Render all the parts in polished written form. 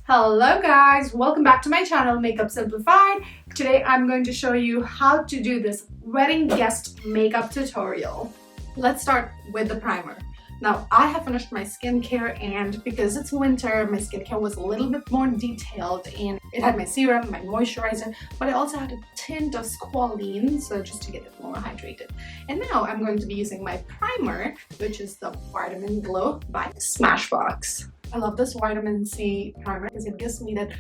Hello guys, welcome back to my channel Makeup Simplified. Today I'm going to show you how to do this wedding guest makeup tutorial. Let's start with the primer. Now I have finished my skincare, and because it's winter my skincare was a little bit more detailed and it had my serum, my moisturizer, but I also had a tint of squalene, so just to get it more hydrated. And now I'm going to be using my primer, which is the Vitamin Glow by Smashbox. I love this vitamin C primer because it gives me that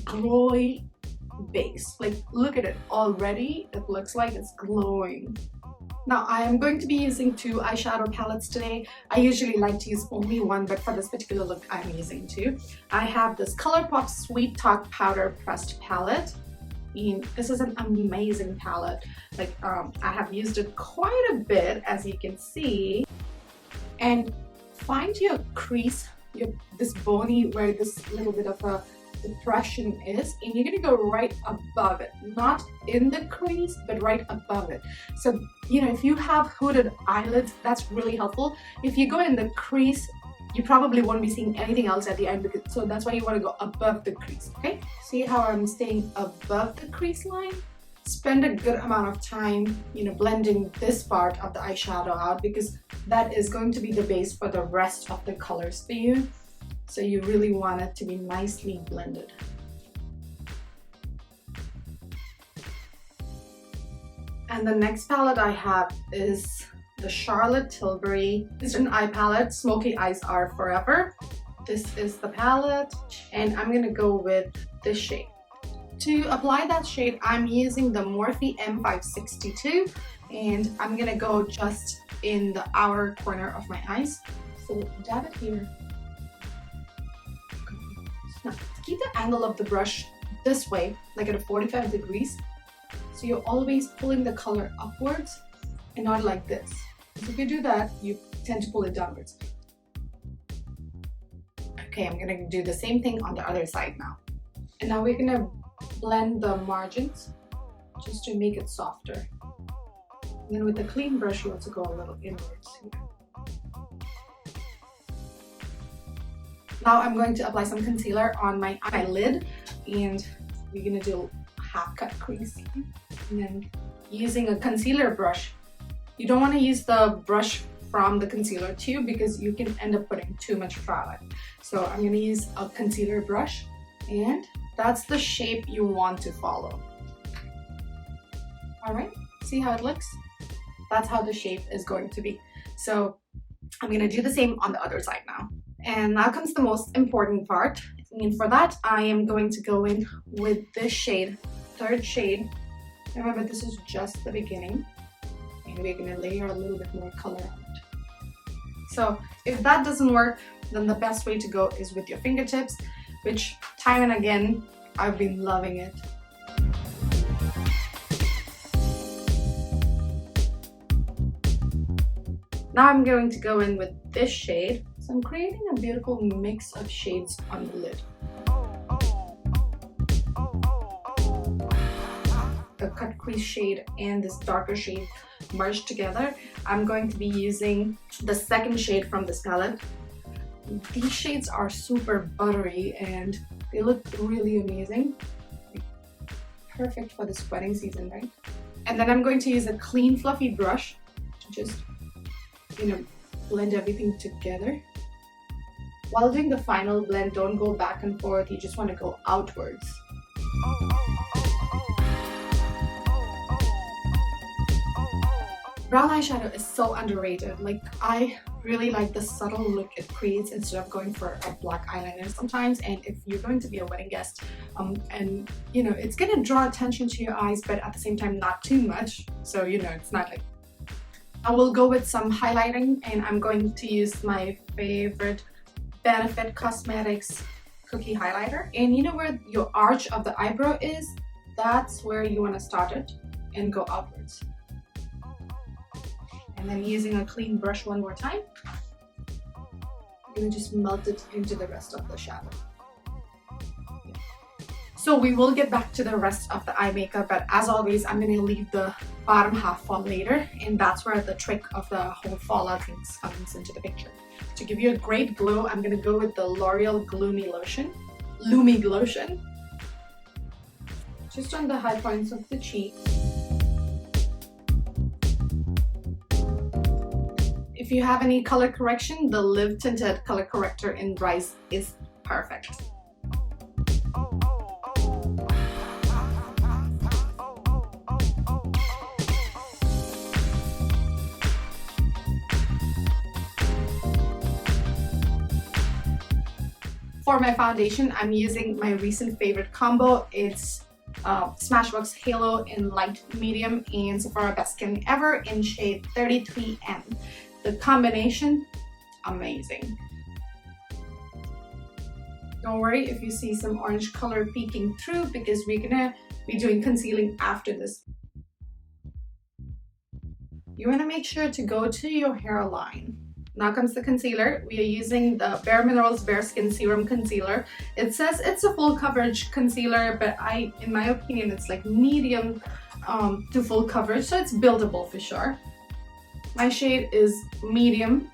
glowy base. Like, look at it already, it looks like it's glowing. Now I am going to be using two eyeshadow palettes today. I usually like to use only one, but for this particular look I'm using two. I have this ColourPop Sweet Talk Powder Pressed palette, and this is an amazing palette. Like I have used it quite a bit, as you can see. And find your crease, this bony where this little bit of a depression is, and you're gonna go right above it, not in the crease but right above it. So if you have hooded eyelids, that's really helpful. If you go in the crease, you probably won't be seeing anything else at the end, so that's why you want to go above the crease. Okay, see how I'm staying above the crease line? Spend a good amount of time blending this part of the eyeshadow out, because that is going to be the base for the rest of the colors for you. So you really want it to be nicely blended. And the next palette I have is the Charlotte Tilbury. It's an eye palette, Smoky Eyes Are Forever. This is the palette, and I'm gonna go with this shade. To apply that shade, I'm using the Morphe M562, and I'm gonna go just in the outer corner of my eyes. So dab it here. Now, keep the angle of the brush this way, like at a 45 degrees. So you're always pulling the color upwards and not like this. So if you do that, you tend to pull it downwards. Okay, I'm gonna do the same thing on the other side now. And now we're gonna blend the margins just to make it softer. And then with the clean brush, you also go a little inwards here. Now I'm going to apply some concealer on my eyelid, and we're gonna do a half cut crease. And then using a concealer brush, you don't want to use the brush from the concealer tube because you can end up putting too much product. So I'm gonna use a concealer brush, and that's the shape you want to follow. All right, see how it looks? That's how the shape is going to be. So I'm gonna do the same on the other side now. And now comes the most important part. And for that, I am going to go in with this shade, third shade. Remember, this is just the beginning. And we're gonna layer a little bit more color on it. So if that doesn't work, then the best way to go is with your fingertips, which time and again, I've been loving it. Now I'm going to go in with this shade. So I'm creating a beautiful mix of shades on the lid. The cut crease shade and this darker shade merged together. I'm going to be using the second shade from this palette. These shades are super buttery and they look really amazing. Perfect for this wedding season, right? And then I'm going to use a clean fluffy brush to just blend everything together. While doing the final blend, don't go back and forth, you just want to go outwards. Brown eyeshadow is so underrated. Like, I really like the subtle look it creates instead of going for a black eyeliner sometimes. And if you're going to be a wedding guest, and it's gonna draw attention to your eyes, but at the same time not too much. So it's not like. I will go with some highlighting, and I'm going to use my favorite Benefit Cosmetics Cookie Highlighter. And where your arch of the eyebrow is, that's where you want to start it and go outwards. And then using a clean brush one more time, I'm going to just melt it into the rest of the shadow. So we will get back to the rest of the eye makeup, but as always, I'm going to leave the bottom half for later, and that's where the trick of the whole fallout things comes into the picture. To give you a great glow, I'm going to go with the L'Oreal Gloomy Lotion. Lumi lotion, just on the high points of the cheek. If you have any color correction, the Live Tinted color corrector in Rise is perfect. For my foundation, I'm using my recent favorite combo. It's Smashbox Halo in light medium and Sephora Best Skin Ever in shade 33M. The combination, amazing. Don't worry if you see some orange color peeking through, because we're gonna be doing concealing after this. You wanna make sure to go to your hairline. Now comes the concealer. We are using the Bare Minerals Bare Skin Serum Concealer. It says it's a full coverage concealer, but in my opinion, it's like medium to full coverage, so it's buildable for sure. My shade is medium.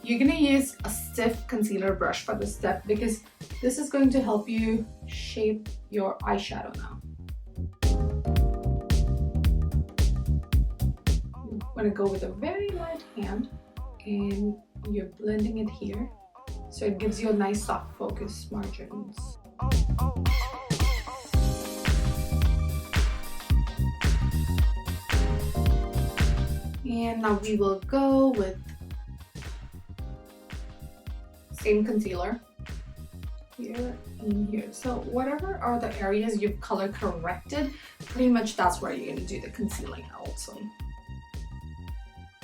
You're gonna use a stiff concealer brush for this step, because this is going to help you shape your eyeshadow now. I'm gonna go with a very light hand, and you're blending it here, so it gives you a nice soft focus margins. And now we will go with same concealer here and here. So whatever are the areas you've color corrected, pretty much that's where you're gonna do the concealing also.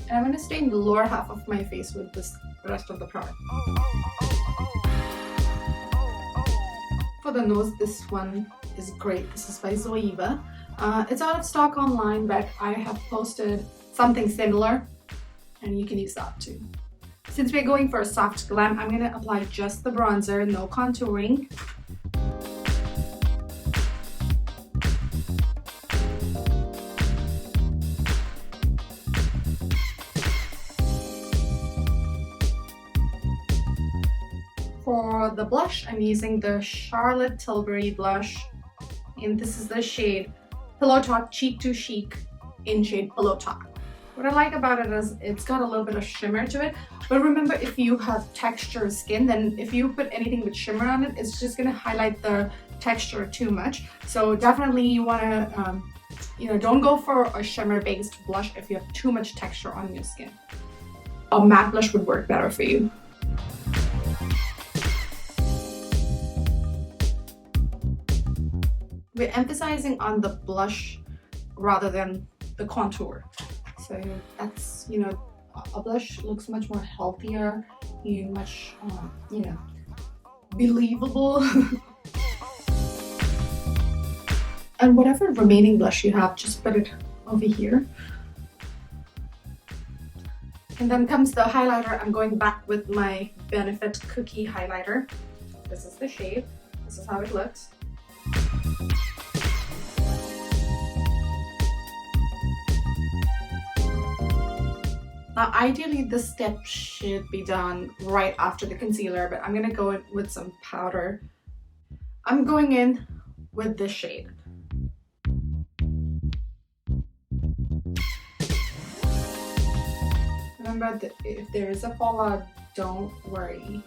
And I'm gonna stay in the lower half of my face with the rest of the product. For the nose, this one is great. This is by Zoeva. It's out of stock online, but I have posted something similar, and you can use that too. Since we're going for a soft glam, I'm gonna apply just the bronzer, no contouring. For the blush, I'm using the Charlotte Tilbury blush, and this is the shade Pillow Talk Cheek to Chic in shade Pillow Talk. What I like about it is it's got a little bit of shimmer to it, but remember, if you have textured skin, then if you put anything with shimmer on it, it's just gonna highlight the texture too much. So definitely you wanna, don't go for a shimmer-based blush if you have too much texture on your skin. A matte blush would work better for you. We're emphasizing on the blush rather than the contour. So that's, a blush looks much more healthier and much, believable. And whatever remaining blush you have, just put it over here. And then comes the highlighter. I'm going back with my Benefit Cookie highlighter. This is the shade. This is how it looks. Now, ideally, this step should be done right after the concealer, but I'm gonna go in with some powder. I'm going in with this shade. Remember that if there is a fallout, don't worry.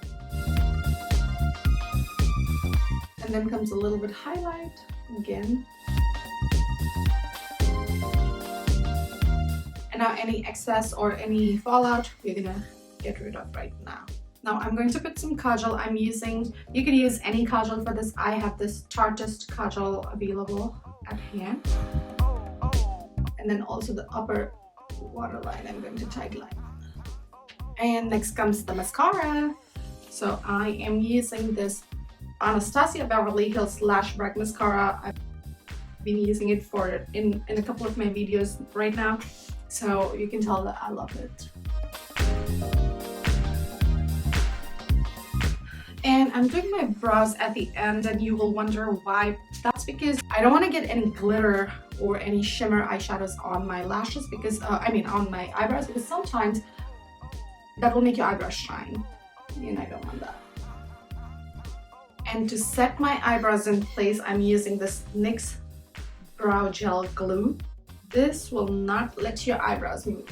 And then comes a little bit highlight again. And now any excess or any fallout, we're gonna get rid of right now. Now I'm going to put some kajal. You can use any kajal for this. I have this Tarteist kajal available at hand. And then also the upper waterline, I'm going to tightline. And next comes the mascara. So I am using this Anastasia Beverly Hills Lash Break Mascara. I've been using it in a couple of my videos right now. So you can tell that I love it. And I'm doing my brows at the end, and you will wonder why. That's because I don't want to get any glitter or any shimmer eyeshadows on my lashes, because on my eyebrows, because sometimes that will make your eyebrows shine, and I don't want that. And to set my eyebrows in place, I'm using this NYX Brow Gel Glue. This will not let your eyebrows move.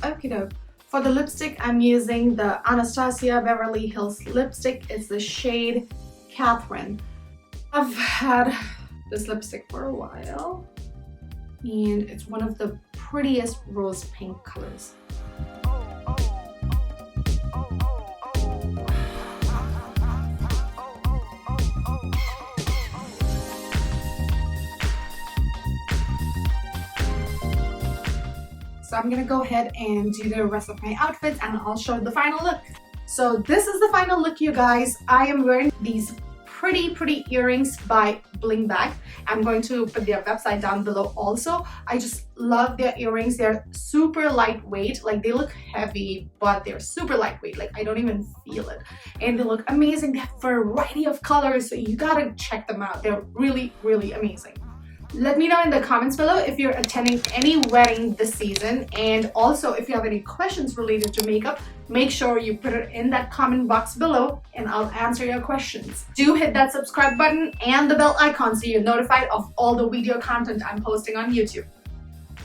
Okie doke. For the lipstick, I'm using the Anastasia Beverly Hills lipstick. It's the shade Catherine. I've had this lipstick for a while, and it's one of the prettiest rose pink colors. So I'm gonna go ahead and do the rest of my outfits and I'll show the final look. So this is the final look, you guys. I am wearing these pretty earrings by Bling Bag. I'm going to put their website down below also. I just love their earrings. They're super lightweight. Like, they look heavy, but they're super lightweight. Like, I don't even feel it. And they look amazing. They have a variety of colors, so you gotta check them out. They're really amazing. Let me know in the comments below if you're attending any wedding this season, and also if you have any questions related to makeup, make sure you put it in that comment box below and I'll answer your questions. Do hit that subscribe button and the bell icon so you're notified of all the video content I'm posting on YouTube.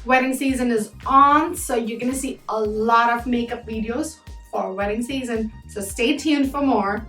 Wedding season is on, so you're gonna see a lot of makeup videos for wedding season, so stay tuned for more.